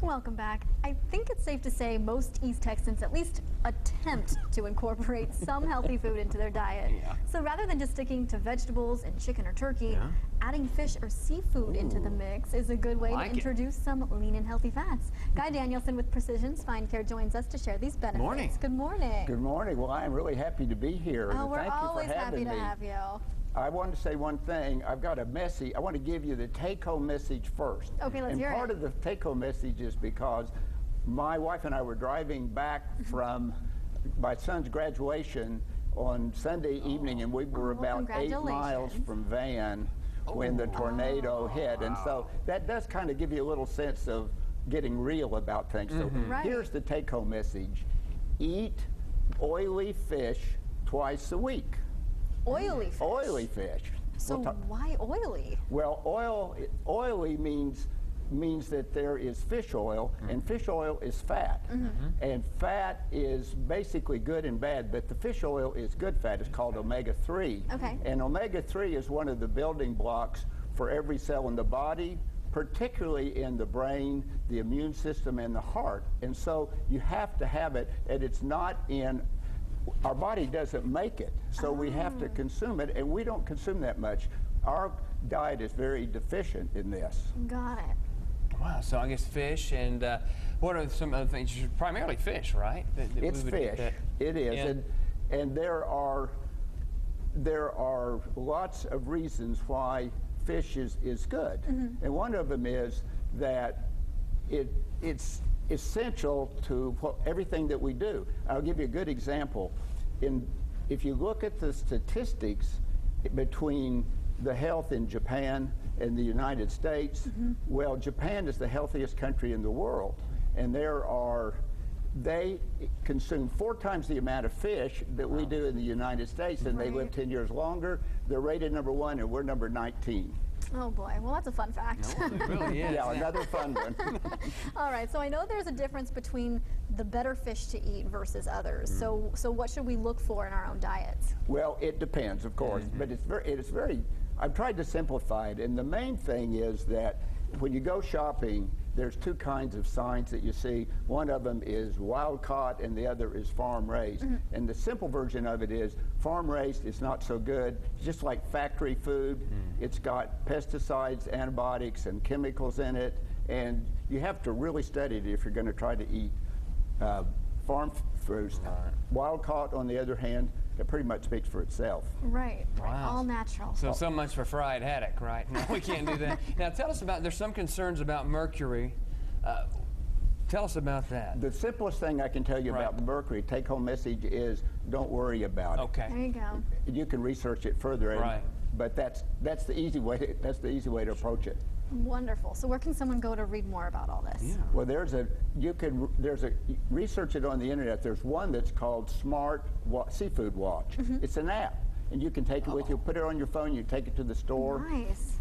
Welcome back. I think it's safe to say most East Texans at least attempt to incorporate some healthy food into their diet. Yeah. So rather than just sticking to vegetables and chicken or turkey, adding fish or seafood into the mix is a good way to introduce some lean and healthy fats. Guy Danielson with Precision Spine Care joins us to share these benefits. Morning. Good morning. Good morning. Well, I am really happy to be here. Oh, we're Thank always you for having happy to me. have you. I wanted to say one thing. I've got a message. I want to give you the take-home message first. Okay, let's hear it. And part of the take-home message is because my wife and I were driving back from my son's graduation on Sunday evening, and we were about 8 miles from Van when the tornado hit. And so that does kind of give you a little sense of getting real about things. So here's the take-home message. Eat oily fish twice a week. Oily fish? Oily fish. So why oily? Well, oily means that there is fish oil, and fish oil is fat. And fat is basically good and bad, but the fish oil is good fat. It's called omega-3. Okay. And omega-3 is one of the building blocks for every cell in the body, particularly in the brain, the immune system, and the heart. And so you have to have it, and it's not in our body doesn't make it, so we have to consume it, and we don't consume that much. Our diet is very deficient in this. Got it. Wow, so I guess fish, and what are some other things? Primarily fish, right? It's fish. It is, and there are lots of reasons why fish is good, and one of them is that it's essential to everything that we do. I'll give you a good example. If you look at the statistics between the health in Japan and the United States, well, Japan is the healthiest country in the world, and they consume 4 times the amount of fish that we do in the United States, and they live 10 years longer. They're rated #1, and we're number 19. Oh boy, well that's a fun fact. No, it really is. Yeah, another fun one. All right, so I know there's a difference between the better fish to eat versus others. So what should we look for in our own diets? Well, it depends, of course, but it's very, I've tried to simplify it, and the main thing is that when you go shopping, there's 2 kinds of signs that you see. One of them is wild caught and the other is farm raised. And the simple version of it is farm raised is not so good. It's just like factory food. It's got pesticides, antibiotics, and chemicals in it. And you have to really study it if you're going to try to eat farm fruits. Wild caught, on the other hand, it pretty much speaks for itself. Right, Wow. all natural. So much for fried haddock, right? No, we can't do that. Now tell us about, there's some concerns about mercury. Tell us about that. The simplest thing I can tell you about mercury, take-home message is don't worry about it. Okay. There you go. You can research it further, but that's the easy way to approach it. Wonderful. So where can someone go to read more about all this? Yeah. Well, research it on the internet. There's one that's called Smart Seafood Watch. It's an app, and you can take it with you, put it on your phone, you take it to the store. Nice.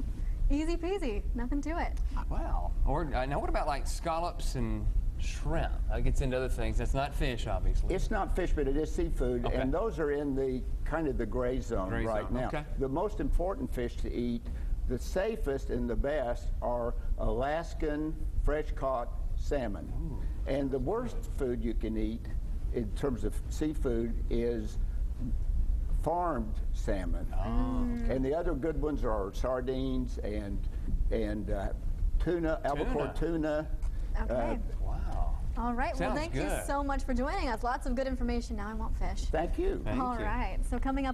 Easy peasy, nothing to it. Wow. Or now what about like scallops and shrimp? That gets into other things. That's not fish, obviously. It's not fish, but it is seafood, and those are in the kind of the gray zone right now. The most important fish to eat, the safest and the best, are Alaskan fresh-caught salmon. And the worst food you can eat in terms of seafood is farmed salmon. And the other good ones are sardines and tuna, albacore tuna. Okay. Wow. All right. Well, thank you so much for joining us. Lots of good information. Now I want fish. Thank you. All right. So coming up.